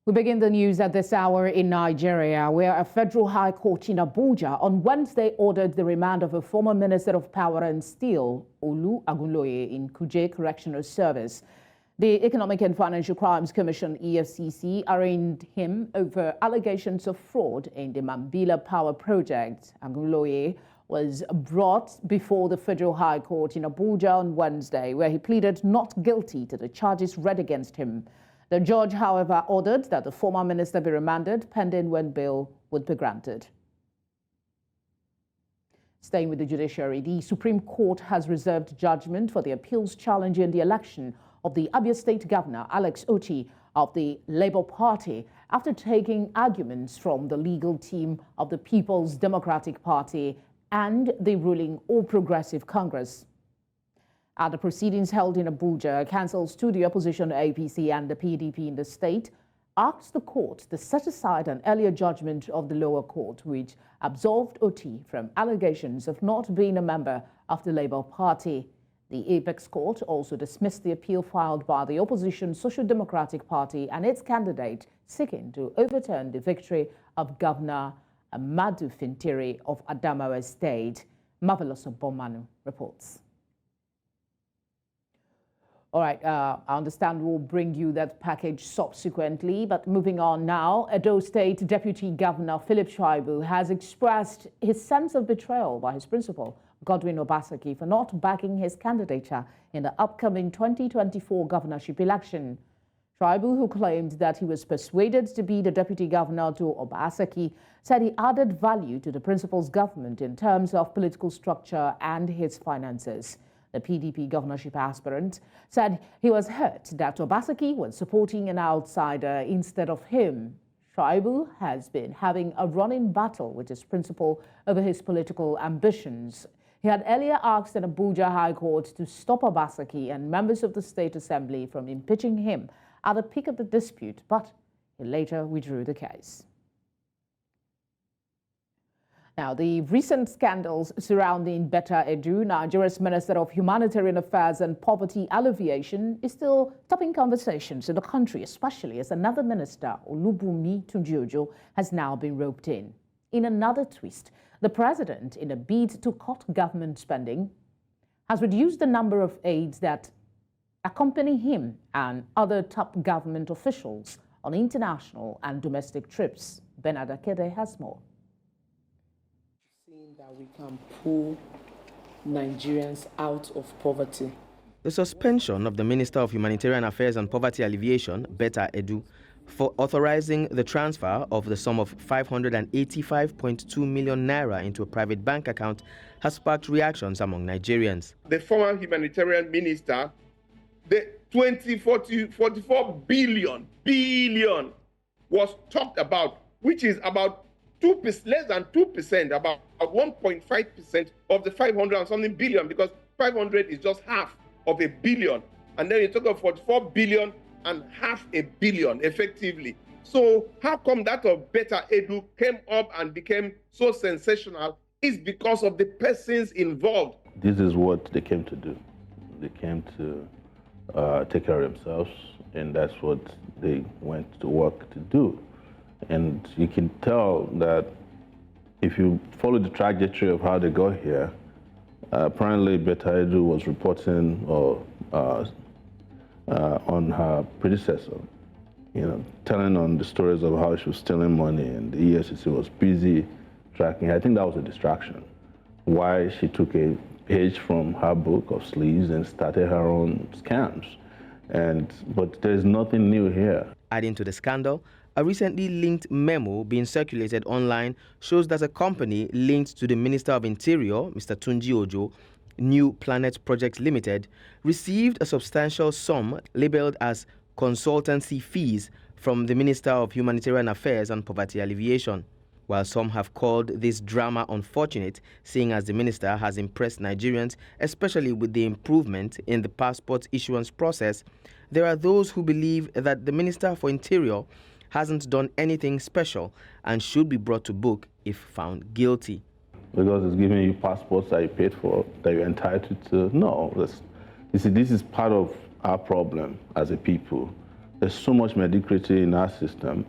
We begin the news at this hour in Nigeria, where a federal high court in Abuja on Wednesday ordered the remand of a former Minister of Power and Steel, Olu Agunloye, in Kuje Correctional Service. The Economic and Financial Crimes Commission, EFCC, arraigned him over allegations of fraud in the Mambila Power Project. Agunloye was brought before the Federal High Court in Abuja on Wednesday, where he pleaded not guilty to the charges read against him. The judge, however, ordered that the former minister be remanded pending when bail would be granted. Staying with the judiciary, the Supreme Court has reserved judgment for the appeals challenging the election of the Abia State Governor, Alex Otti, of the Labour Party, after taking arguments from the legal team of the People's Democratic Party and the ruling All Progressive Congress. At the proceedings held in Abuja, counsels to the opposition APC and the PDP in the state asked the court to set aside an earlier judgment of the lower court, which absolved Otti from allegations of not being a member of the Labour Party. The Apex Court also dismissed the appeal filed by the opposition Social Democratic Party and its candidate seeking to overturn the victory of Governor Amadu Fintiri of Adamawa State. Marvelous Bomanu reports. All right, I understand we'll bring you that package subsequently, but moving on now, Edo State Deputy Governor Philip Shaibu has expressed his sense of betrayal by his principal, Godwin Obaseki, for not backing his candidature in the upcoming 2024 governorship election. Shaibu, who claimed that he was persuaded to be the deputy governor to Obaseki, said he added value to the principal's government in terms of political structure and his finances. The PDP governorship aspirant said he was hurt that Obaseki was supporting an outsider instead of him. Shaibu has been having a running battle with his principal over his political ambitions. He had earlier asked an Abuja High Court to stop Obaseki and members of the State Assembly from impeaching him at the peak of the dispute, but he later withdrew the case. Now, the recent scandals surrounding Betta Edu, Nigeria's Minister of Humanitarian Affairs and Poverty Alleviation, is still topping conversations in the country, especially as another minister, Olubunmi Tunji-Ojo, has now been roped in. In another twist, the president, in a bid to cut government spending, has reduced the number of aides that accompany him and other top government officials on international and domestic trips. Bernard Akede has more. That we can pull Nigerians out of poverty. The suspension of the Minister of Humanitarian Affairs and Poverty Alleviation, Betta Edu, for authorizing the transfer of the sum of 585.2 million naira into a private bank account has sparked reactions among Nigerians. The former humanitarian minister, the 44 billion was talked about, which is about less than 2%, about 1.5% of the 500 and something billion, because 500 is just half of a billion. And then you talk of 44 billion and half a billion effectively. So how come that of Betta Edu came up and became so sensational is because of the persons involved. This is what they came to do. They came to take care of themselves, and that's what they went to work to do. And you can tell that if you follow the trajectory of how they got here, apparently Betta Edu was reporting on her predecessor, telling on the stories of how she was stealing money, and the EFCC was busy tracking her. I think that was a distraction. Why she took a page from her book of sleaze and started her own scams. But there's nothing new here. Adding to the scandal, a recently linked memo being circulated online shows that a company linked to the Minister of Interior, Mr. Tunji-Ojo, New Planet Projects Limited, received a substantial sum labeled as consultancy fees from the Minister of Humanitarian Affairs and Poverty Alleviation. While some have called this drama unfortunate, seeing as the minister has impressed Nigerians, especially with the improvement in the passport issuance process, there are those who believe that the Minister for Interior hasn't done anything special and should be brought to book if found guilty. Because it's giving you passports that you paid for, that you're entitled to. No, you see, this is part of our problem as a people, there's so much mediocrity in our system,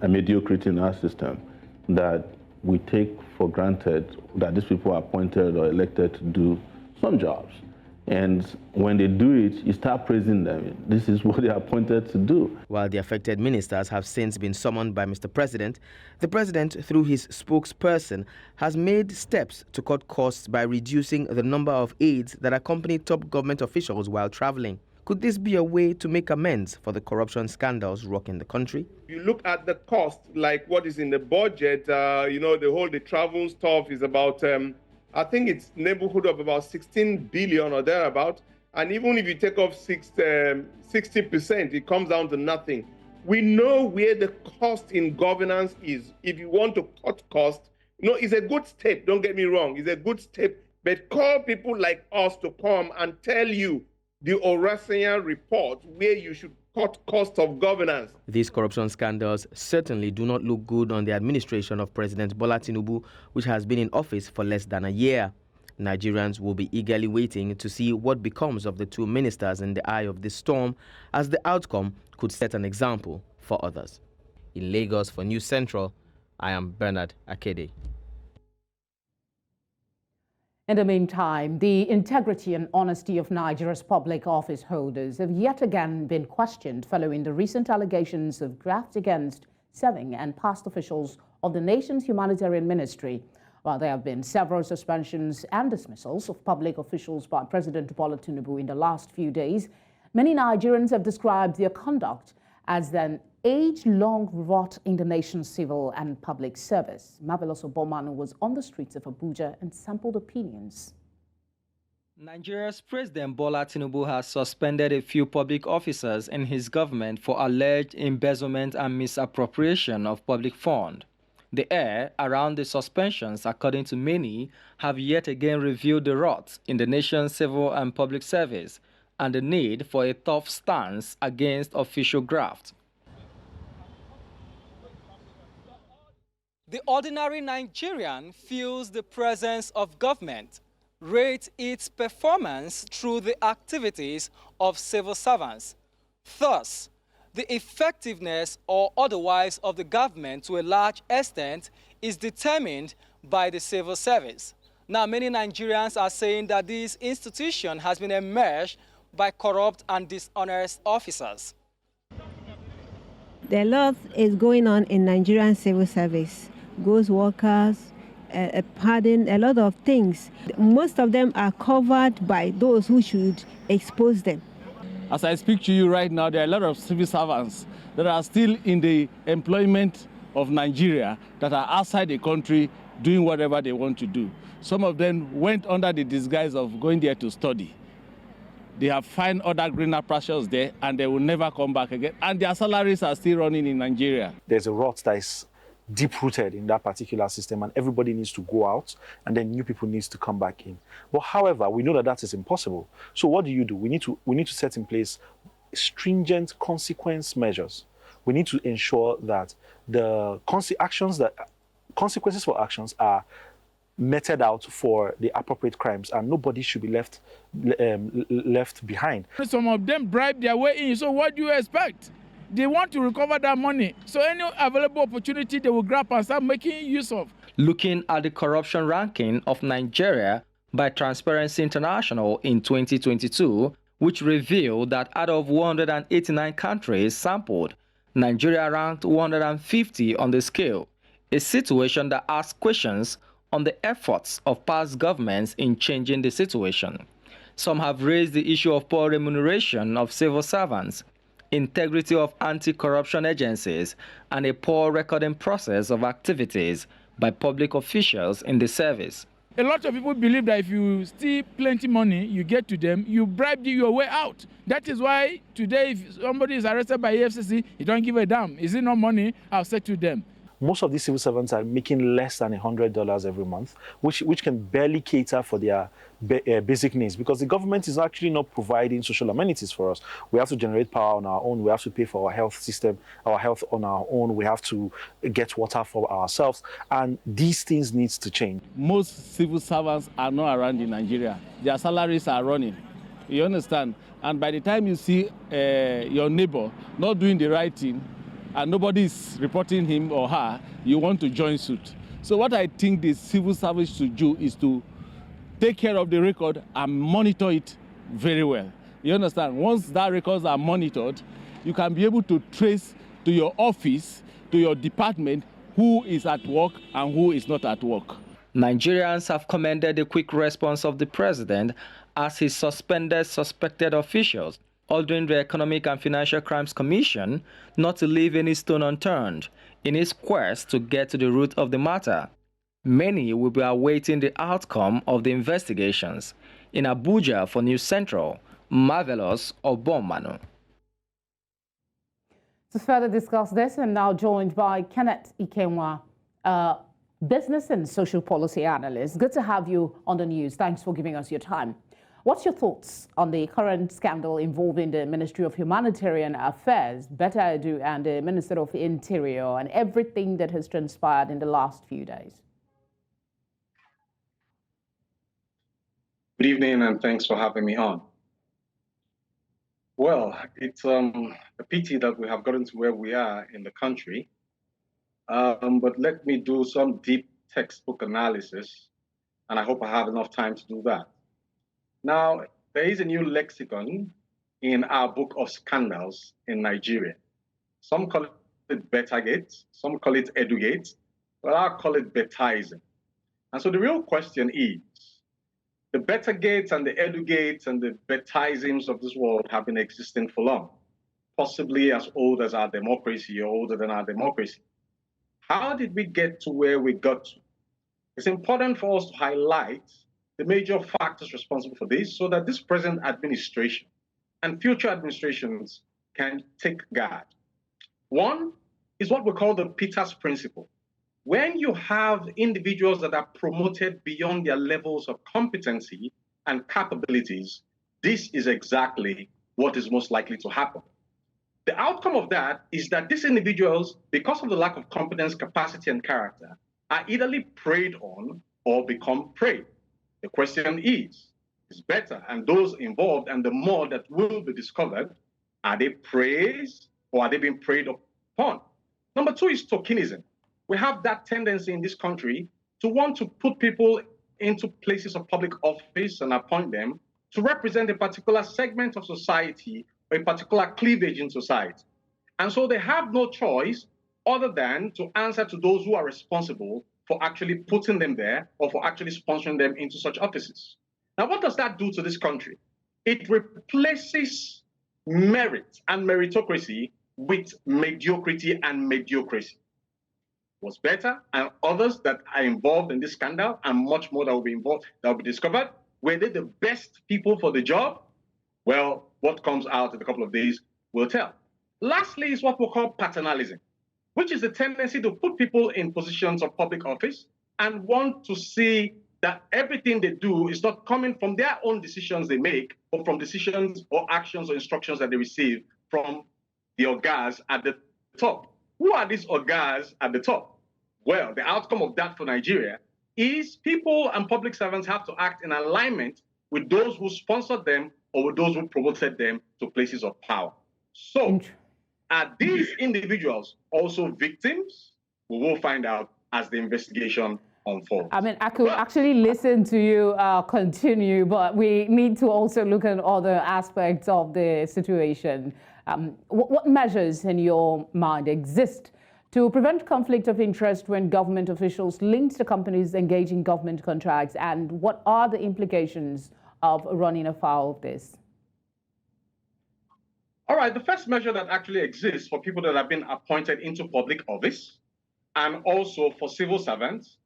that we take for granted that these people are appointed or elected to do some jobs. And when they do it, you start praising them. This is what they are appointed to do. While the affected ministers have since been summoned by Mr. President, the President, through his spokesperson, has made steps to cut costs by reducing the number of aides that accompany top government officials while traveling. Could this be a way to make amends for the corruption scandals rocking the country? You look at the cost, like what is in the budget, the travel stuff is about, I think it's neighborhood of about 16 billion or thereabout. And even if you take off 60%, it comes down to nothing. We know where the cost in governance is. If you want to cut costs, it's a good step, don't get me wrong, it's a good step, but call people like us to come and tell you the Orasian report where you should cut cost of governance. These corruption scandals certainly do not look good on the administration of President Bola Tinubu, which has been in office for less than a year. Nigerians will be eagerly waiting to see what becomes of the two ministers in the eye of this storm, as the outcome could set an example for others. In Lagos for News Central, I am Bernard Akede. In the meantime, the integrity and honesty of Nigeria's public office holders have yet again been questioned following the recent allegations of graft against serving and past officials of the nation's humanitarian ministry. While there have been several suspensions and dismissals of public officials by President Bola Tinubu in the last few days, many Nigerians have described their conduct as an age-long rot in the nation's civil and public service. Marvelous Obomanu was on the streets of Abuja and sampled opinions. Nigeria's President Bola Tinubu has suspended a few public officers in his government for alleged embezzlement and misappropriation of public funds. The air around the suspensions, according to many, have yet again revealed the rot in the nation's civil and public service and the need for a tough stance against official graft. The ordinary Nigerian feels the presence of government, rates its performance through the activities of civil servants. Thus, the effectiveness or otherwise of the government to a large extent is determined by the civil service. Now, many Nigerians are saying that this institution has been enmeshed by corrupt and dishonest officers. A lot is going on in Nigerian civil service. Ghost workers, pardon, a lot of things. Most of them are covered by those who should expose them. As I speak to you right now, there are a lot of civil servants that are still in the employment of Nigeria that are outside the country doing whatever they want to do. Some of them went under the disguise of going there to study. They have found other greener pastures there and they will never come back again. And their salaries are still running in Nigeria. There's a rot that is deep-rooted in that particular system, and everybody needs to go out, and then new people needs to come back in. But however, we know that that is impossible. So what do? We need to set in place stringent consequence measures. We need to ensure that the consequences for actions are meted out for the appropriate crimes, and nobody should be left behind. Some of them bribe their way in, so what do you expect? They want to recover that money. So any available opportunity they will grab and start making use of. Looking at the corruption ranking of Nigeria by Transparency International in 2022, which revealed that out of 189 countries sampled, Nigeria ranked 150 on the scale, a situation that asks questions on the efforts of past governments in changing the situation. Some have raised the issue of poor remuneration of civil servants, integrity of anti-corruption agencies, and a poor recording process of activities by public officials in the service. A lot of people believe that if you steal plenty money, you get to them, you bribe your way out. That is why today, if somebody is arrested by EFCC, you don't give a damn. Is it not money? I'll say to them. Most of these civil servants are making less than $100 every month, which can barely cater for their basic needs, because the government is actually not providing social amenities for us. We have to generate power on our own. We have to pay for our health system, our health on our own. We have to get water for ourselves. And these things need to change. Most civil servants are not around in Nigeria. Their salaries are running. You understand? And by the time you see your neighbor not doing the right thing and nobody is reporting him or her, you want to join suit. So what I think the civil service should do is to take care of the record and monitor it very well. You understand? Once that records are monitored, you can be able to trace to your office, to your department, who is at work and who is not at work. Nigerians have commended the quick response of the president as he suspended suspected officials, ordering the Economic and Financial Crimes Commission not to leave any stone unturned in its quest to get to the root of the matter. Many will be awaiting the outcome of the investigations. In Abuja for News Central, Marvelous Obomanu. To further discuss this, I'm now joined by Kenneth Ikenwa, business and social policy analyst. Good to have you on the news. Thanks for giving us your time. What's your thoughts on the current scandal involving the Ministry of Humanitarian Affairs, Betta Edu, and the Minister of Interior, and everything that has transpired in the last few days? Good evening, and thanks for having me on. Well, it's a pity that we have gotten to where we are in the country, but let me do some deep textbook analysis, and I hope I have enough time to do that. Now, there is a new lexicon in our book of scandals in Nigeria. Some call it Bettagate, some call it Edugate, but I call it Bettaism. And so the real question is, the Bettagates and the Edugates and the Bettaisms of this world have been existing for long, possibly as old as our democracy or older than our democracy. How did we get to where we got to? It's important for us to highlight the major factors responsible for this so that this present administration and future administrations can take guard. One is what we call the Peters Principle. When you have individuals that are promoted beyond their levels of competency and capabilities, this is exactly what is most likely to happen. The outcome of that is that these individuals, because of the lack of competence, capacity, and character, are either preyed on or become prey. The question is better, and those involved and the more that will be discovered, are they praised or are they being preyed upon? Number two is tokenism. We have that tendency in this country to want to put people into places of public office and appoint them to represent a particular segment of society or a particular cleavage in society. And so they have no choice other than to answer to those who are responsible for actually putting them there or for actually sponsoring them into such offices. Now, what does that do to this country? It replaces merit and meritocracy with mediocrity and mediocracy. Was better, and others that are involved in this scandal, and much more that will be involved, that will be discovered. Were they the best people for the job? Well, what comes out in a couple of days will tell. Lastly is what we call paternalism, which is the tendency to put people in positions of public office and want to see that everything they do is not coming from their own decisions they make, or from decisions or actions or instructions that they receive from the orgas at the top. Who are these orgas at the top? Well, the outcome of that for Nigeria is people and public servants have to act in alignment with those who sponsored them or with those who promoted them to places of power. So, are these individuals also victims? We will find out as the investigation unfolds. I mean, I could actually listen to you continue, but we need to also look at other aspects of the situation. What measures in your mind exist to prevent conflict of interest when government officials link to companies engaging government contracts, and what are the implications of running afoul of this? All right, the first measure that actually exists for people that have been appointed into public office and also for civil servants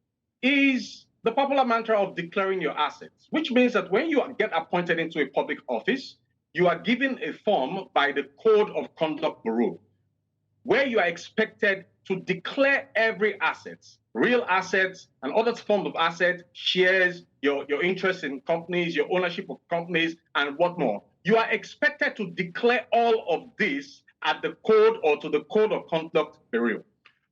is the popular mantra of declaring your assets, which means that when you get appointed into a public office, you are given a form by the Code of Conduct Bureau, where you are expected to declare every asset, real assets and other forms of assets, shares, your interest in companies, your ownership of companies, and what more. You are expected to declare all of this at the code or to the Code of Conduct Bureau.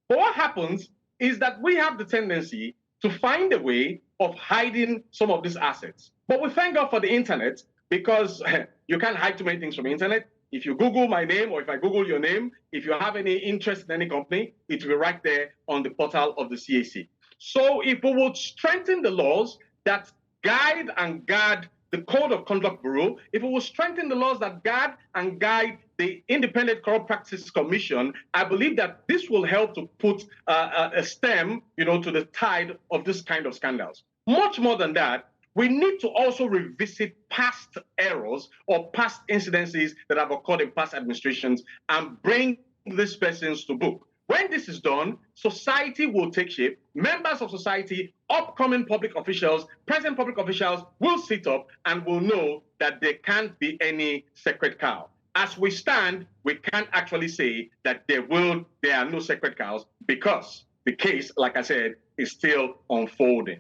But what happens is that we have the tendency to find a way of hiding some of these assets. But we thank God for the internet, because you can't hide too many things from the internet. If you Google my name, or if I Google your name, if you have any interest in any company, it will be right there on the portal of the CAC. So if we would strengthen the laws that guide and guard the Code of Conduct Bureau, if we will strengthen the laws that guard and guide the Independent Corrupt Practices Commission, I believe that this will help to put a stem, to the tide of this kind of scandals. Much more than that, we need to also revisit past errors or past incidences that have occurred in past administrations and bring these persons to book. When this is done, society will take shape. Members of society, upcoming public officials, present public officials will sit up and will know that there can't be any sacred cow. As we stand, we can't actually say that there are no sacred cows, because the case, like I said, is still unfolding.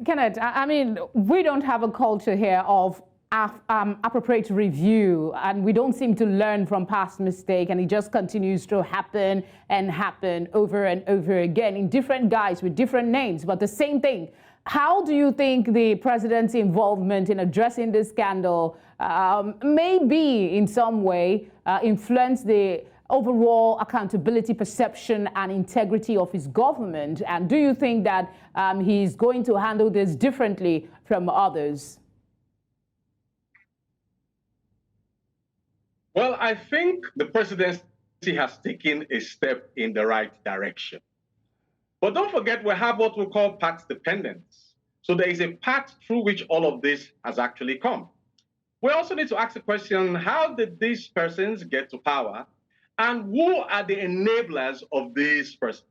Kenneth, I mean, we don't have a culture here of appropriate review, and we don't seem to learn from past mistakes, and it just continues to happen and happen over and over again in different guys with different names, but the same thing. How do you think the president's involvement in addressing this scandal maybe in some way influence the overall accountability, perception, and integrity of his government? And do you think that he's going to handle this differently from others? Well, I think the presidency has taken a step in the right direction. But don't forget, we have what we call path dependence. So there is a path through which all of this has actually come. We also need to ask the question, how did these persons get to power? And who are the enablers of these persons?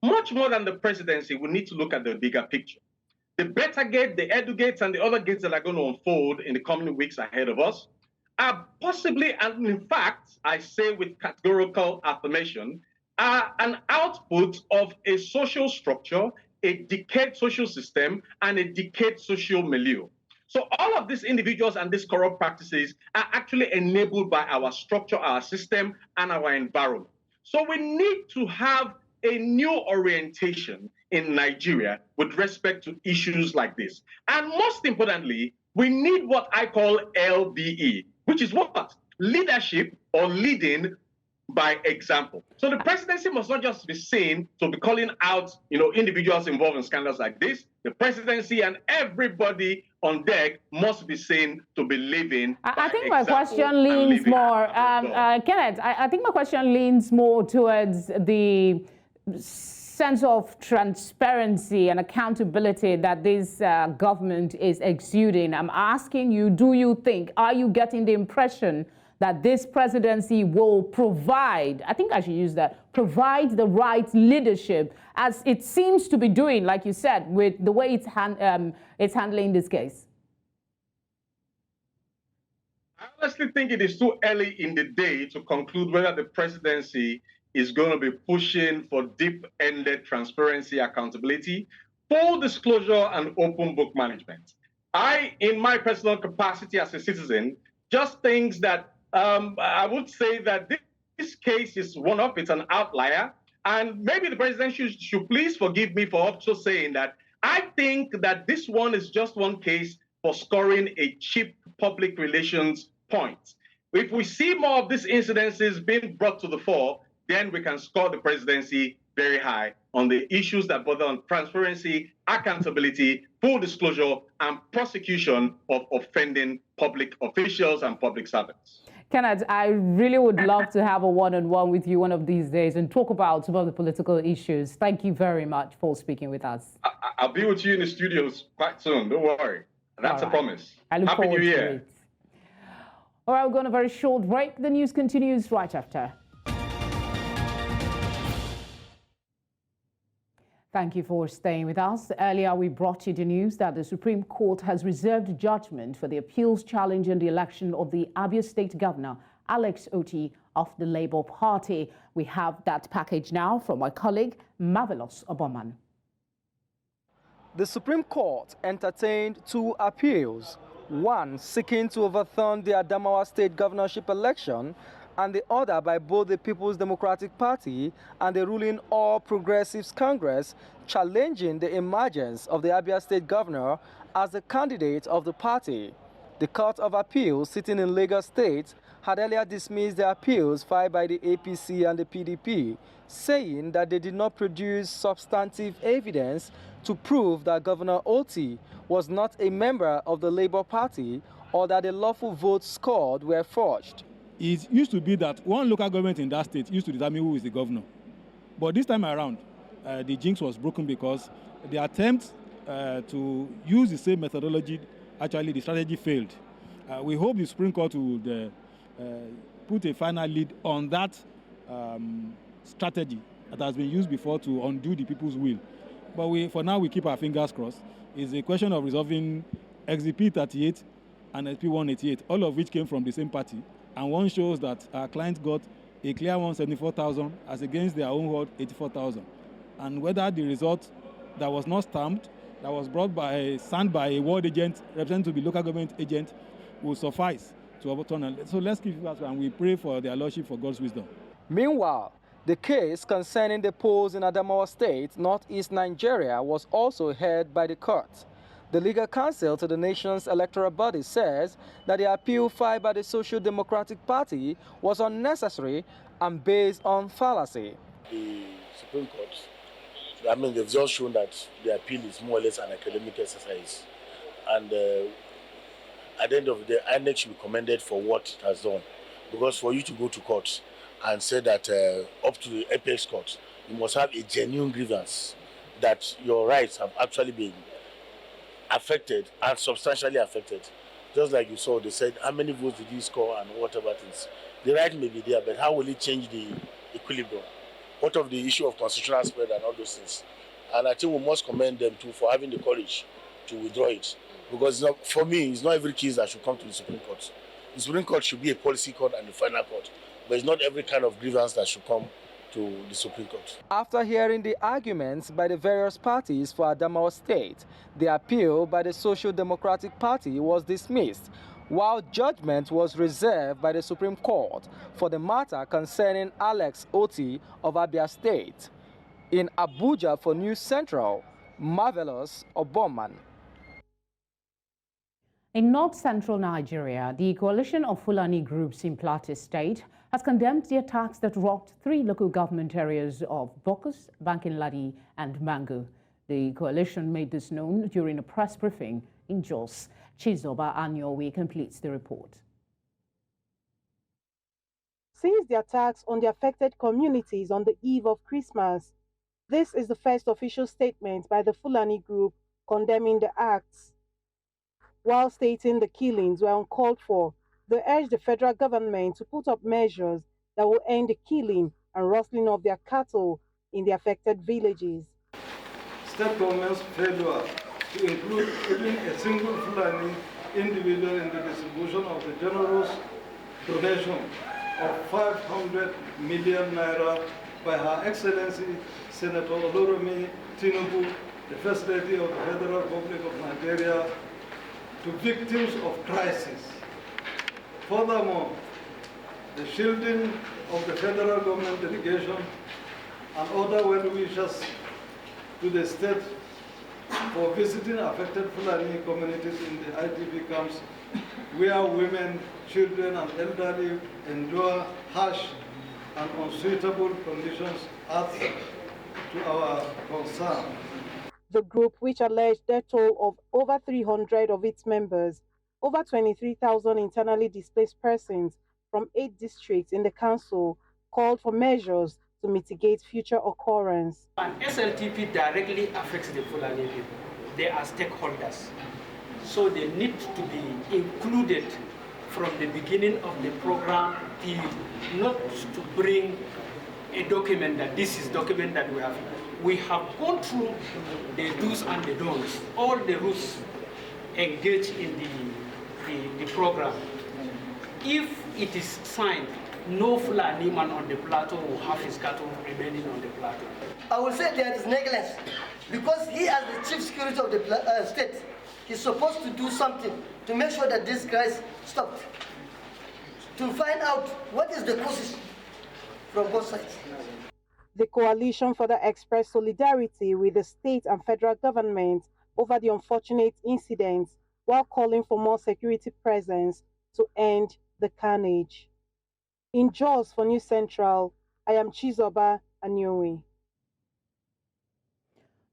Much more than the presidency, we need to look at the bigger picture. The Beta Gate, the Edu Gates, and the other gates that are going to unfold in the coming weeks ahead of us are possibly, and in fact, I say with categorical affirmation, are an output of a social structure, a decayed social system, and a decayed social milieu. So all of these individuals and these corrupt practices are actually enabled by our structure, our system, and our environment. So we need to have a new orientation in Nigeria with respect to issues like this. And most importantly, we need what I call LBE, which is what? Leadership, or leading by example. So the presidency must not just be seen to be calling out, individuals involved in scandals like this. The presidency and everybody on deck must be seen to be living. I think my question leans more, Kenneth, I think my question leans more towards the sense of transparency and accountability that this government is exuding. I'm asking you, are you getting the impression that this presidency will provide, I think I should use that, provide the right leadership, as it seems to be doing, like you said, with the way it's handling this case? I honestly think it is too early in the day to conclude whether the presidency is going to be pushing for deep-ended transparency, accountability, full disclosure, and open book management. I, in my personal capacity as a citizen, just think that I would say that this case is one-off, it's an outlier, and maybe the president should please forgive me for also saying that I think that this one is just one case for scoring a cheap public relations point. If we see more of these incidences being brought to the fore, then we can score the presidency very high on the issues that bother on transparency, accountability, full disclosure, and prosecution of offending public officials and public servants. Kenneth, I really would love to have a one-on-one with you one of these days and talk about some of the political issues. Thank you very much for speaking with us. I'll be with you in the studios quite soon. Don't worry. That's a promise. I look Happy forward New Year. to it. All right, we're going on a very short break. The news continues right after. Thank you for staying with us. Earlier, we brought you the news that the Supreme Court has reserved judgment for the appeals challenge in the election of the Abia State Governor, Alex Otti, of the Labour Party. We have that package now from my colleague, Marvelous Oberman. The Supreme Court entertained two appeals, one seeking to overturn the Adamawa State governorship election, and the other by both the People's Democratic Party and the ruling All Progressives Congress, challenging the emergence of the Abia State governor as the candidate of the party. The Court of Appeal, sitting in Lagos State, had earlier dismissed the appeals filed by the APC and the PDP, saying that they did not produce substantive evidence to prove that Governor Oti was not a member of the Labour Party or that the lawful votes scored were forged. It used to be that one local government in that state used to determine who is the governor. But this time around, the jinx was broken because the attempt to use the same methodology, actually the strategy failed. We hope the Supreme Court would put a final lead on that strategy that has been used before to undo the people's will. But for now, we keep our fingers crossed. It's a question of resolving XDP 38 and SP 188, all of which came from the same party. And one shows that our client got a clear 174,000 as against their own word 84,000. And whether the result that was not stamped, that was signed by a ward agent representing to be local government agent, will suffice to overturn it. So let's keep it that way, and we pray for their lordship for God's wisdom. Meanwhile, the case concerning the polls in Adamawa State, northeast Nigeria, was also heard by the court. The legal counsel to the nation's electoral body says that the appeal filed by the Social Democratic Party was unnecessary and based on fallacy. The Supreme Court, they've just shown that the appeal is more or less an academic exercise. And at the end of the day, INEC should be commended for what it has done. Because for you to go to court and say that up to the apex court, you must have a genuine grievance that your rights have actually been affected and substantially affected. Just like you saw, they said, how many votes did he score and whatever things. The right may be there, but how will it change the equilibrium? What of the issue of constitutional spread and all those things? And I think we must commend them too for having the courage to withdraw it. Because for me, it's not every case that should come to the Supreme Court. The Supreme Court should be a policy court and a final court. But it's not every kind of grievance that should come to the Supreme Court. After hearing the arguments by the various parties for Adamawa State, the appeal by the Social Democratic Party was dismissed, while judgment was reserved by the Supreme Court for the matter concerning Alex Oti of Abia State. In Abuja for News Central, Marvelous Oboman. In north-central Nigeria, the coalition of Fulani groups in Plateau State has condemned the attacks that rocked 3 local government areas of Bokus, Bankinladi and Mangu. The coalition made this known during a press briefing in Jos. Chizoba Anyowe completes the report. Since the attacks on the affected communities on the eve of Christmas, this is the first official statement by the Fulani group condemning the acts. While stating the killings were uncalled for, they urged the federal government to put up measures that will end the killing and rustling of their cattle in the affected villages. State government's failure to include even a single Fulani individual in the distribution of the generous donation of 500 million naira by Her Excellency Senator Olorunmi Tinubu, the First Lady of the Federal Republic of Nigeria, to victims of crisis. Furthermore, the shielding of the federal government delegation and other well-wishers to the state for visiting affected Fulani communities in the IDP camps where women, children and elderly endure harsh and unsuitable conditions adds to our concern. The group, which alleged the toll of over 300 of its members, over 23,000 internally displaced persons from 8 districts in the council, called for measures to mitigate future occurrence. And SLTP directly affects the Fulani people. They are stakeholders. So they need to be included from the beginning of the program, not to bring a document that this is document that we have. We have gone through the do's and the don'ts, all the rules engaged in the program. If it is signed, no Fulani man on the plateau will have his cattle remaining on the plateau. I will say there is negligence because he, as the chief security of the state, is supposed to do something to make sure that this crisis stopped. To find out what is the causes from both sides. The coalition further expressed solidarity with the state and federal government over the unfortunate incidents, while calling for more security presence to end the carnage. In Jos for News Central, I am Chizoba Anyowe.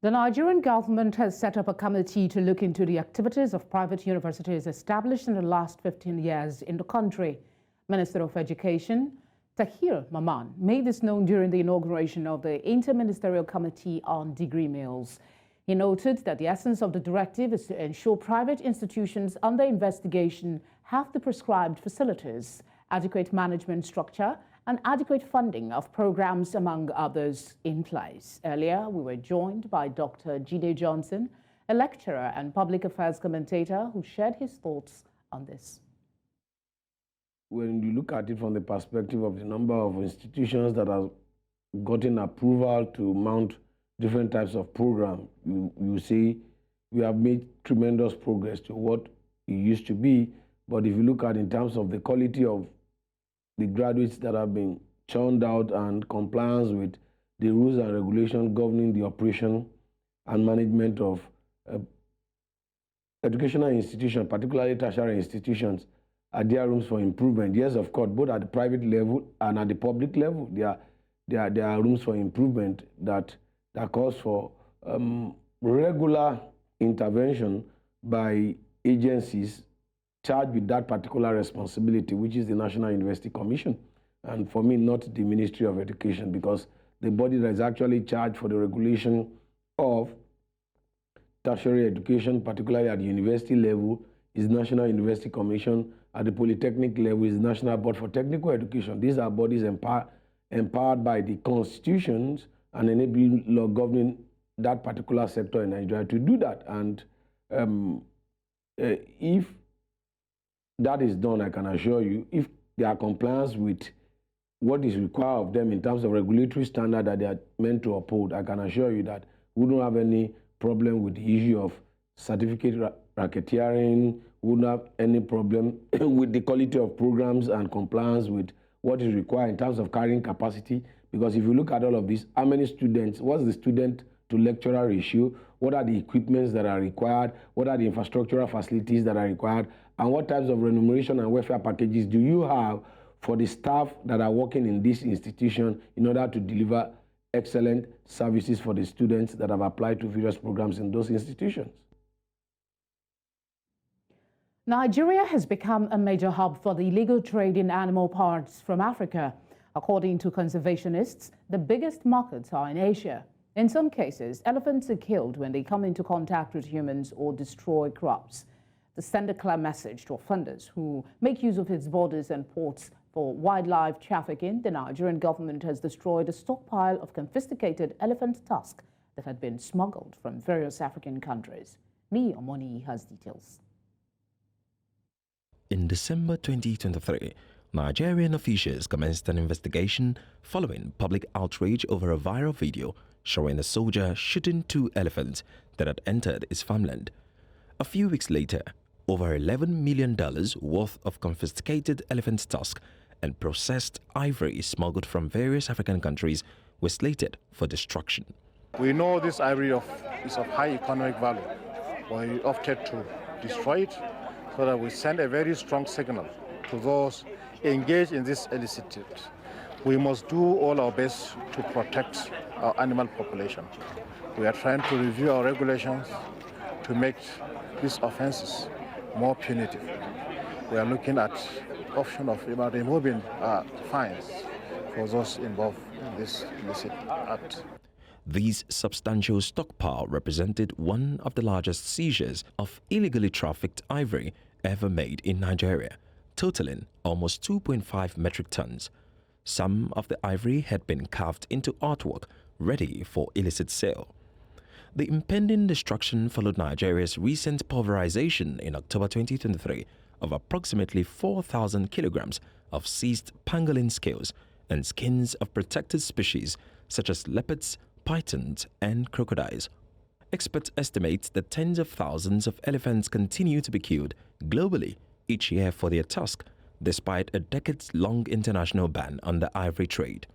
The Nigerian government has set up a committee to look into the activities of private universities established in the last 15 years in the country. Minister of Education Tahir Mamman made this known during the inauguration of the Interministerial Committee on Degree Mills. He noted that the essence of the directive is to ensure private institutions under investigation have the prescribed facilities, adequate management structure, and adequate funding of programs, among others, in place. Earlier, we were joined by Dr. Jide Johnson, a lecturer and public affairs commentator who shared his thoughts on this. When you look at it from the perspective of the number of institutions that have gotten approval to mount different types of programs, you see we have made tremendous progress to what it used to be. But if you look at in terms of the quality of the graduates that have been churned out and compliance with the rules and regulations governing the operation and management of educational institutions, particularly tertiary institutions, are there rooms for improvement? Yes, of course, both at the private level and at the public level, there are rooms for improvement that calls for regular intervention by agencies charged with that particular responsibility, which is the National University Commission. And for me, not the Ministry of Education, because the body that is actually charged for the regulation of tertiary education, particularly at the university level, is National University Commission. At the polytechnic level is National Board for Technical Education. These are bodies empowered by the constitutions and enabling law governing that particular sector in Nigeria to do that. And if that is done, I can assure you, if they are compliant with what is required of them in terms of regulatory standard that they are meant to uphold, I can assure you that we don't have any problem with the issue of certificate racketeering. We wouldn't have any problem with the quality of programs and compliance with what is required in terms of carrying capacity. Because if you look at all of this, how many students, what's the student to lecturer ratio, what are the equipments that are required, what are the infrastructural facilities that are required, and what types of remuneration and welfare packages do you have for the staff that are working in this institution in order to deliver excellent services for the students that have applied to various programs in those institutions? Nigeria has become a major hub for the illegal trade in animal parts from Africa. According to conservationists, the biggest markets are in Asia. In some cases, elephants are killed when they come into contact with humans or destroy crops. To send a clear message to offenders who make use of its borders and ports for wildlife trafficking, the Nigerian government has destroyed a stockpile of confiscated elephant tusk that had been smuggled from various African countries. Ni Omoni has details. In December 2023, Nigerian officials commenced an investigation following public outrage over a viral video showing a soldier shooting 2 elephants that had entered his farmland. A few weeks later, over $11 million worth of confiscated elephant tusk and processed ivory smuggled from various African countries were slated for destruction. We know this ivory is of high economic value, but we opted to destroy it so that we send a very strong signal to those engaged in this illicit trade. We must do all our best to protect our animal population. We are trying to review our regulations to make these offenses more punitive. We are looking at option of removing fines for those involved in this illicit act. These substantial stockpile represented one of the largest seizures of illegally trafficked ivory ever made in Nigeria, totaling almost 2.5 metric tons. Some of the ivory had been carved into artwork ready for illicit sale. The impending destruction followed Nigeria's recent pulverization in October 2023 of approximately 4,000 kilograms of seized pangolin scales and skins of protected species such as leopards, pythons, and crocodiles. Experts estimate that tens of thousands of elephants continue to be killed globally each year for their tusk, despite a decades-long international ban on the ivory trade.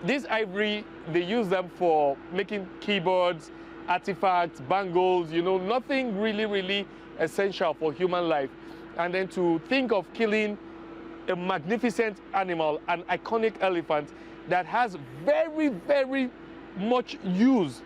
This ivory, they use them for making keyboards, artifacts, bangles, nothing really essential for human life. And then to think of killing a magnificent animal, an iconic elephant that has very, very much use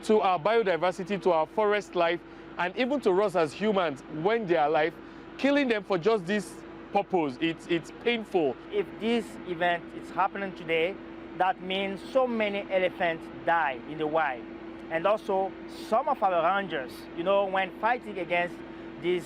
to our biodiversity, to our forest life, and even to us as humans when they are alive, killing them for just this purpose, it's painful. If this event is happening today, that means so many elephants die in the wild. And also, some of our rangers, you know, when fighting against this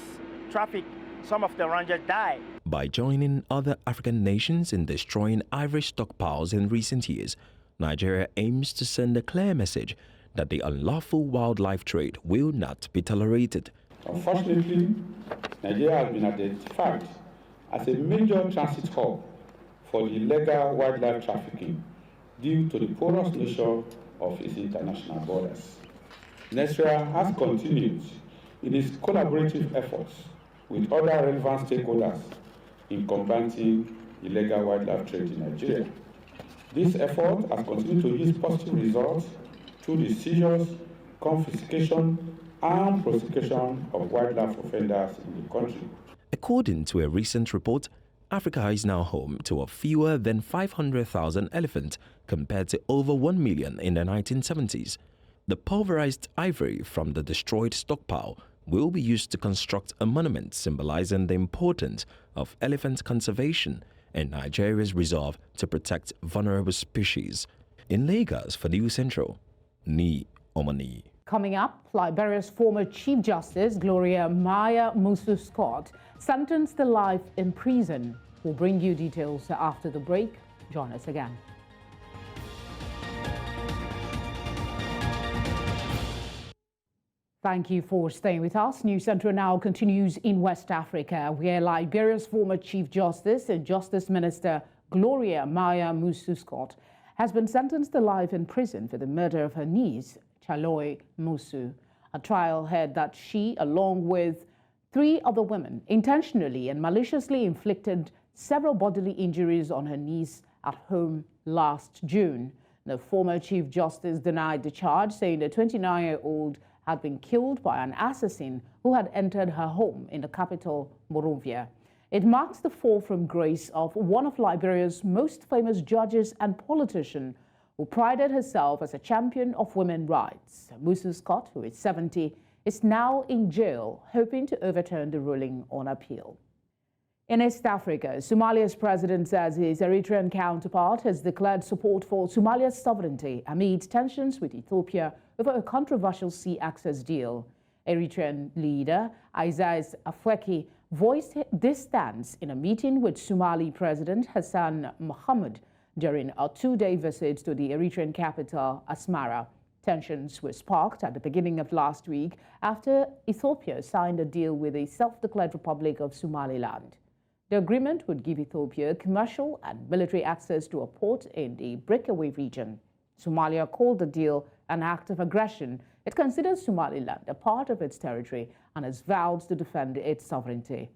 traffic, some of the rangers die. By joining other African nations in destroying ivory stockpiles in recent years, Nigeria aims to send a clear message that the unlawful wildlife trade will not be tolerated. Unfortunately, Nigeria has been identified as a major transit hub for the illegal wildlife trafficking due to the porous nature of its international borders. NESRA has continued in its collaborative efforts with other relevant stakeholders in combating illegal wildlife trade in Nigeria. This effort has continued to yield positive results through the seizures, confiscation, and prosecution of wildlife offenders in the country. According to a recent report, Africa is now home to a fewer than 500,000 elephants compared to over 1 million in the 1970s. The pulverized ivory from the destroyed stockpile will be used to construct a monument symbolizing the importance of elephant conservation and Nigeria's resolve to protect vulnerable species. In Lagos for News Central, Ni Omani. Coming up, Liberia's former Chief Justice Gloria Maya Musu Scott sentenced to life in prison. We'll bring you details after the break. Join us again. Thank you for staying with us. News Central now continues in West Africa, where Liberia's former Chief Justice and Justice Minister Gloria Maya Musu Scott has been sentenced to life in prison for the murder of her niece, Chaloy Musu. A trial held that she, along with 3 other women, intentionally and maliciously inflicted several bodily injuries on her niece at home last June. The former Chief Justice denied the charge, saying the 29-year-old had been killed by an assassin who had entered her home in the capital, Monrovia. It marks the fall from grace of one of Liberia's most famous judges and politician, who prided herself as a champion of women's rights. Musu Scott, who is 70, is now in jail, hoping to overturn the ruling on appeal. In East Africa, Somalia's president says his Eritrean counterpart has declared support for Somalia's sovereignty amid tensions with Ethiopia over a controversial sea access deal. Eritrean leader Isaias Afwerki voiced this stance in a meeting with Somali President Hassan Mohamud during a 2-day visit to the Eritrean capital, Asmara. Tensions were sparked at the beginning of last week after Ethiopia signed a deal with the self-declared Republic of Somaliland. The agreement would give Ethiopia commercial and military access to a port in the breakaway region. Somalia called the deal an act of aggression. It considers Somaliland a part of its territory and has vowed to defend its sovereignty.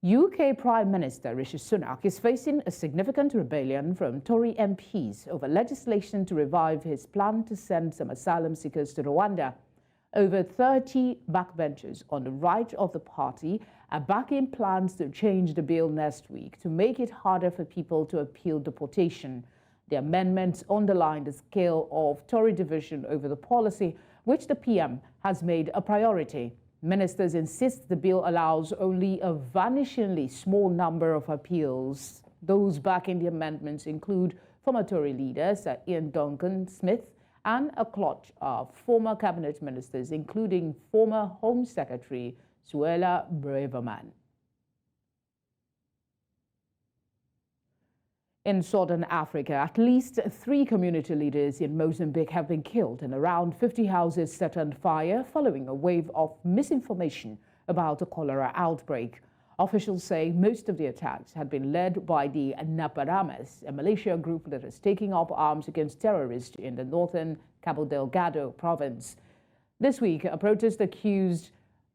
UK Prime Minister Rishi Sunak is facing a significant rebellion from Tory MPs over legislation to revive his plan to send some asylum seekers to Rwanda. Over 30 backbenchers on the right of the party are backing plans to change the bill next week to make it harder for people to appeal deportation. The amendments underline the scale of Tory division over the policy, which the PM has made a priority. Ministers insist the bill allows only a vanishingly small number of appeals. Those backing the amendments include former Tory leaders Ian Duncan Smith and a clutch of former cabinet ministers, including former Home Secretary Suella Braverman. In southern Africa, at least 3 community leaders in Mozambique have been killed and around 50 houses set on fire following a wave of misinformation about a cholera outbreak. Officials say most of the attacks had been led by the Naparamas, a militia group that is taking up arms against terrorists in the northern Cabo Delgado province. This week, a protest accused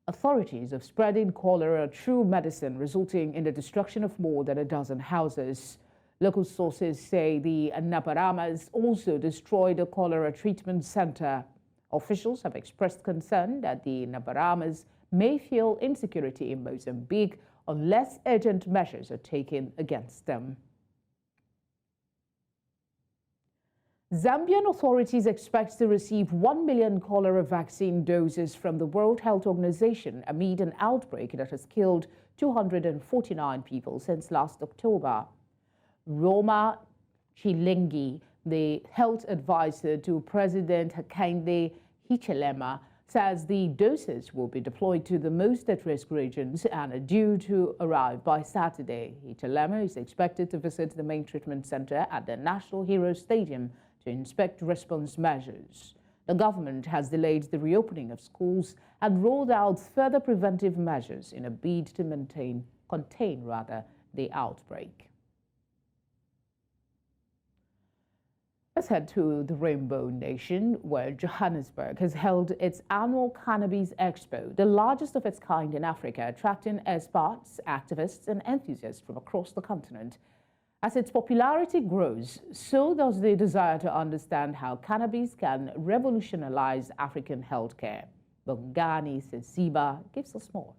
authorities of spreading cholera through medicine, resulting in the destruction of more than a dozen houses. Local sources say the Naparamas also destroyed a cholera treatment center. Officials have expressed concern that the Nabaramers may feel insecurity in Mozambique unless urgent measures are taken against them. Zambian authorities expect to receive 1 million cholera vaccine doses from the World Health Organization amid an outbreak that has killed 249 people since last October. Roma Chilengi, the health advisor to President Hakainde Hichilema, says the doses will be deployed to the most at-risk regions and are due to arrive by Saturday. Hichilema is expected to visit the main treatment center at the National Heroes Stadium to inspect response measures. The government has delayed the reopening of schools and rolled out further preventive measures in a bid to contain the outbreak. Let's head to the Rainbow Nation, where Johannesburg has held its annual Cannabis Expo, the largest of its kind in Africa, attracting experts, activists and enthusiasts from across the continent. As its popularity grows, so does the desire to understand how cannabis can revolutionize African healthcare. Bongani Sensiba gives us more.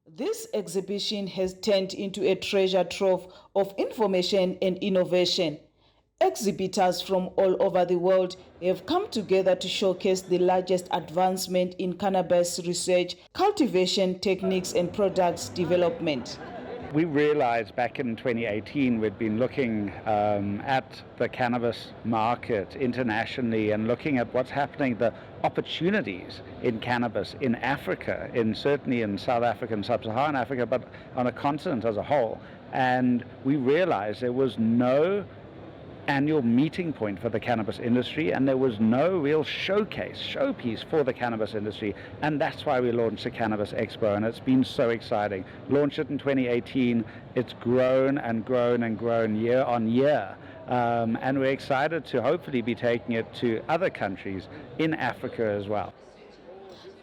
This exhibition has turned into a treasure trove of information and innovation. Exhibitors from all over the world have come together to showcase the largest advancement in cannabis research, cultivation techniques and products development. We realized back in 2018 we'd been looking at the cannabis market internationally and looking at what's happening, the opportunities in cannabis in Africa, certainly in South Africa and Sub-Saharan Africa, but on a continent as a whole. And we realized there was no annual meeting point for the cannabis industry, and there was no real showpiece for the cannabis industry, and that's why we launched the Cannabis Expo, and it's been so exciting. Launched it in 2018, it's grown and grown and grown year on year, and we're excited to hopefully be taking it to other countries in Africa as well.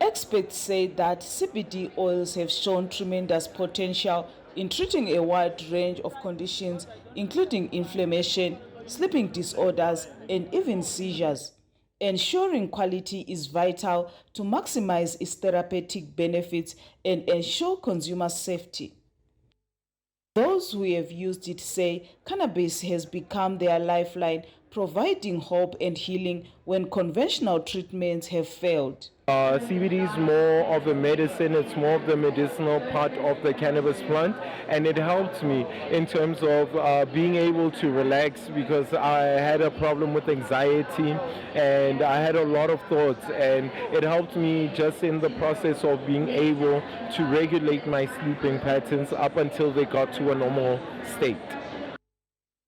Experts say that CBD oils have shown tremendous potential in treating a wide range of conditions, including inflammation, sleeping disorders, and even seizures. Ensuring quality is vital to maximize its therapeutic benefits and ensure consumer safety. Those who have used it say cannabis has become their lifeline, providing hope and healing when conventional treatments have failed. CBD is more of a medicine, it's more of the medicinal part of the cannabis plant, and it helped me in terms of being able to relax, because I had a problem with anxiety and I had a lot of thoughts, and it helped me just in the process of being able to regulate my sleeping patterns up until they got to a normal state.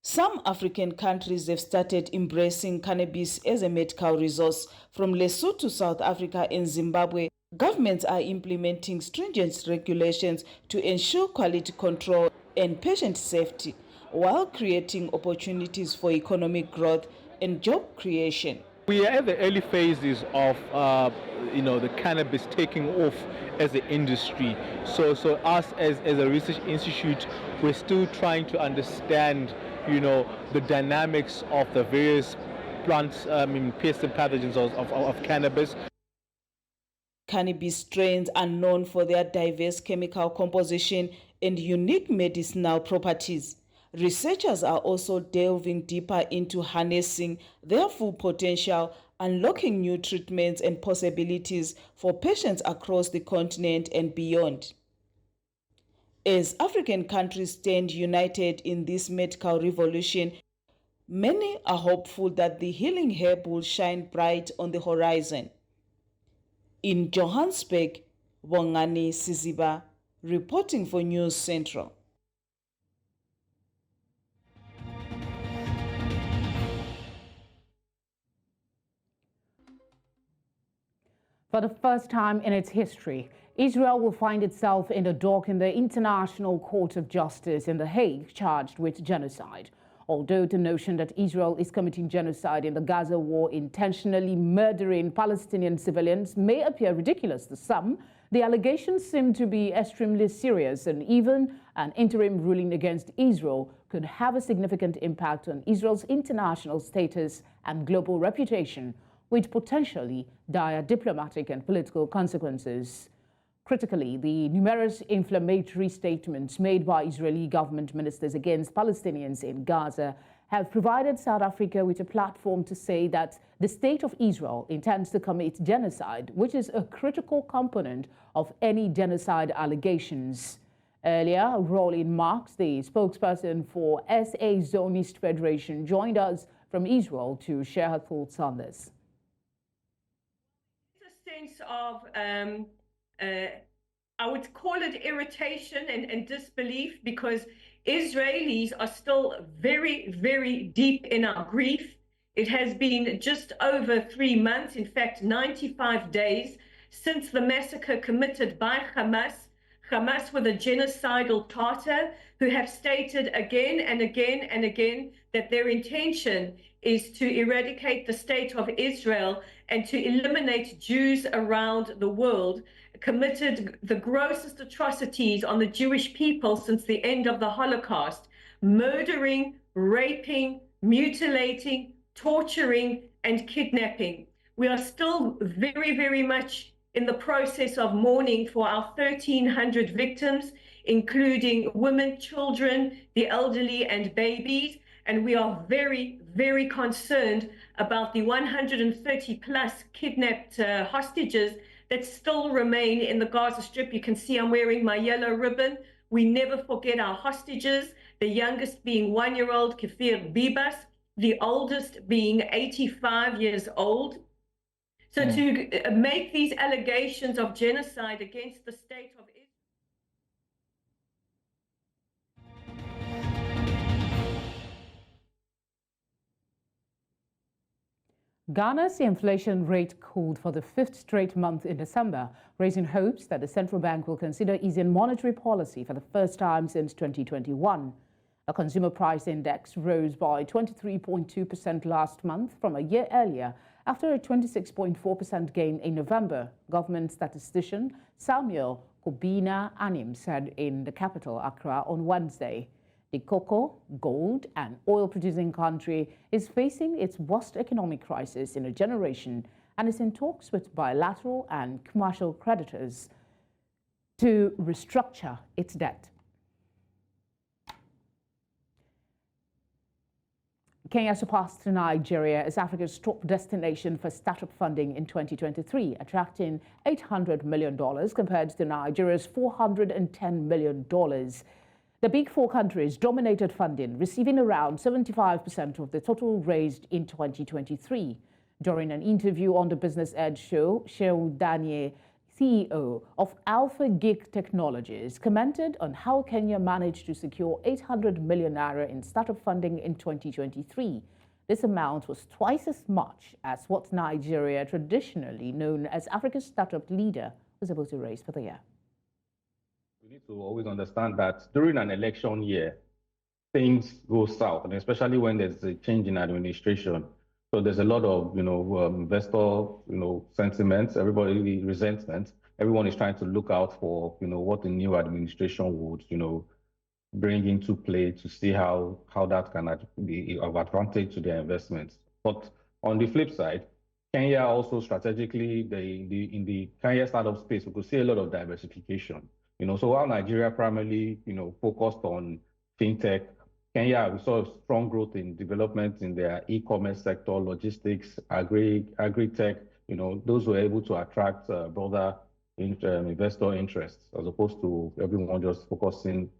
Some African countries have started embracing cannabis as a medical resource. From Lesotho, South Africa, and Zimbabwe, governments are implementing stringent regulations to ensure quality control and patient safety, while creating opportunities for economic growth and job creation. We are at the early phases of the cannabis taking off as an industry. So us as a research institute, we're still trying to understand the dynamics of the various plants, pests and pathogens of cannabis. Cannabis strains are known for their diverse chemical composition and unique medicinal properties. Researchers are also delving deeper into harnessing their full potential, unlocking new treatments and possibilities for patients across the continent and beyond. As African countries stand united in this medical revolution, many are hopeful that the healing herb will shine bright on the horizon. In Johannesburg, Bongani Sensiba, reporting for News Central. For the first time in its history, Israel will find itself in the dock in the International Court of Justice in The Hague, charged with genocide. Although the notion that Israel is committing genocide in the Gaza war, intentionally murdering Palestinian civilians, may appear ridiculous to some, the allegations seem to be extremely serious, and even an interim ruling against Israel could have a significant impact on Israel's international status and global reputation. with potentially dire diplomatic and political consequences. Critically, the numerous inflammatory statements made by Israeli government ministers against Palestinians in Gaza have provided South Africa with a platform to say that the state of Israel intends to commit genocide, which is a critical component of any genocide allegations. Earlier, Roland Marks, the spokesperson for SA Zionist Federation, joined us from Israel to share her thoughts on this. It's a sense of I would call it irritation and disbelief, because Israelis are still very, very deep in our grief. It has been just over 3 months, in fact, 95 days, since the massacre committed by Hamas were the genocidal Tartar who have stated again and again and again that their intention is to eradicate the state of Israel and to eliminate Jews around the world, committed the grossest atrocities on the Jewish people since the end of the Holocaust, murdering, raping, mutilating, torturing, and kidnapping. We are still very, very much in the process of mourning for our 1,300 victims, including women, children, the elderly, and babies. And we are very, very concerned about the 130 plus kidnapped hostages that still remain in the Gaza Strip. You can see I'm wearing my yellow ribbon. We never forget our hostages, the youngest being 1-year-old Kfir Bibas, the oldest being 85 years old. So to make these allegations of genocide against the state of Israel. Ghana's inflation rate cooled for the 5th straight month in December, raising hopes that the central bank will consider easing monetary policy for the first time since 2021. The consumer price index rose by 23.2% last month from a year earlier, after a 26.4% gain in November, government statistician Samuel Kobina Anim said in the capital, Accra, on Wednesday. The cocoa, gold, and oil-producing country is facing its worst economic crisis in a generation and is in talks with bilateral and commercial creditors to restructure its debt. Kenya surpassed Nigeria as Africa's top destination for startup funding in 2023, attracting $800 million compared to Nigeria's $410 million. The Big Four countries dominated funding, receiving around 75% of the total raised in 2023. During an interview on the Business Edge show, Shehu Daniel, CEO of Alpha Gig Technologies, commented on how Kenya managed to secure 800 million naira in startup funding in 2023. This amount was twice as much as what Nigeria, traditionally known as Africa's startup leader, was able to raise for the year. We need to always understand that during an election year, things go south, and especially when there's a change in administration. So there's a lot of, investor, sentiments, everybody resentment. Everyone is trying to look out for, what the new administration would, bring into play to see how that can be of advantage to their investments. But on the flip side, Kenya also strategically, in the Kenya startup space, we could see a lot of diversification. So while Nigeria primarily, focused on fintech, Kenya, we saw strong growth in development in their e-commerce sector, logistics, agri-tech. Those were able to attract broader investor interests, as opposed to everyone just focusing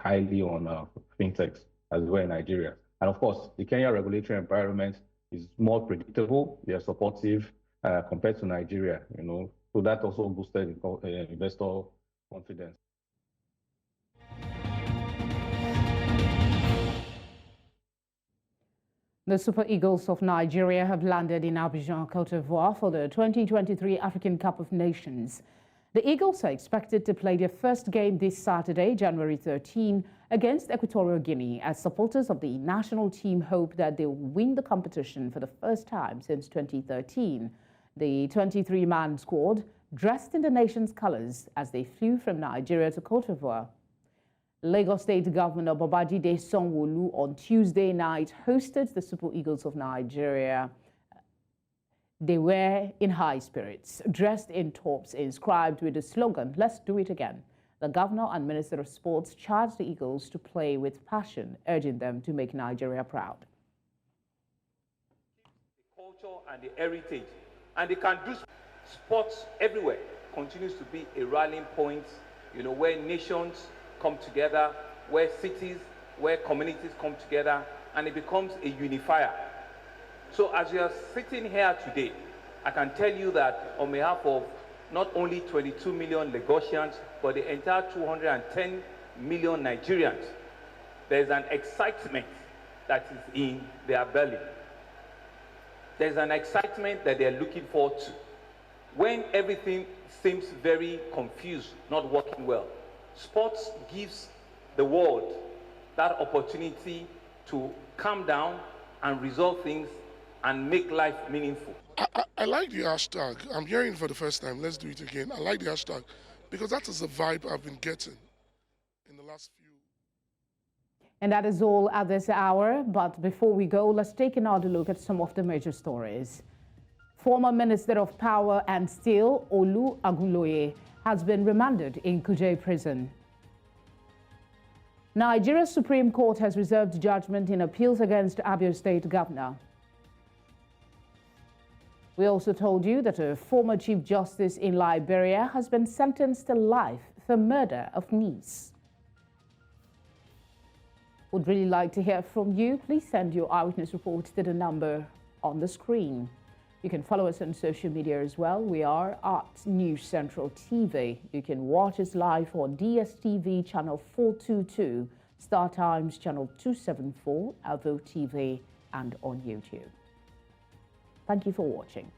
highly on fintechs as well in Nigeria. And of course, the Kenya regulatory environment is more predictable. They are supportive compared to Nigeria. So that also boosted investor confidence. The Super Eagles of Nigeria have landed in Abidjan, Côte d'Ivoire for the 2023 African Cup of Nations. The Eagles are expected to play their first game this Saturday, January 13, against Equatorial Guinea, as supporters of the national team hope that they will win the competition for the first time since 2013. The 23-man squad dressed in the nation's colors as they flew from Nigeria to Côte d'Ivoire. Lagos State Governor Babajide Sanwo-Olu on Tuesday night hosted the Super Eagles of Nigeria They were in high spirits, dressed in tops inscribed with the slogan, "Let's do it again." The governor and Minister of Sports charged the Eagles to play with passion, urging them to make Nigeria proud. The culture and the heritage, and they can do sports everywhere. Continues to be a rallying point, where nations come together, where cities, where communities come together, and it becomes a unifier. So as you are sitting here today, I can tell you that on behalf of not only 22 million Lagosians, but the entire 210 million Nigerians, there's an excitement that is in their belly. There's an excitement that they're looking forward to. When everything seems very confused, not working well, sports gives the world that opportunity to calm down and resolve things and make life meaningful. I like the hashtag. I'm hearing it for the first time. Let's do it again. I like the hashtag because that is the vibe I've been getting in the last few. And that is all at this hour. But before we go, let's take another look at some of the major stories. Former Minister of Power and Steel, Olu Agunloye, has been remanded in Kuje prison. Nigeria's Supreme Court has reserved judgment in appeals against Abia State Governor. We also told you that a former Chief Justice in Liberia has been sentenced to life for murder of niece. Would really like to hear from you. Please send your eyewitness report to the number on the screen. You can follow us on social media as well. We are at News Central TV. You can watch us live on DSTV channel 422, Star Times channel 274, Avo TV, and on YouTube. Thank you for watching.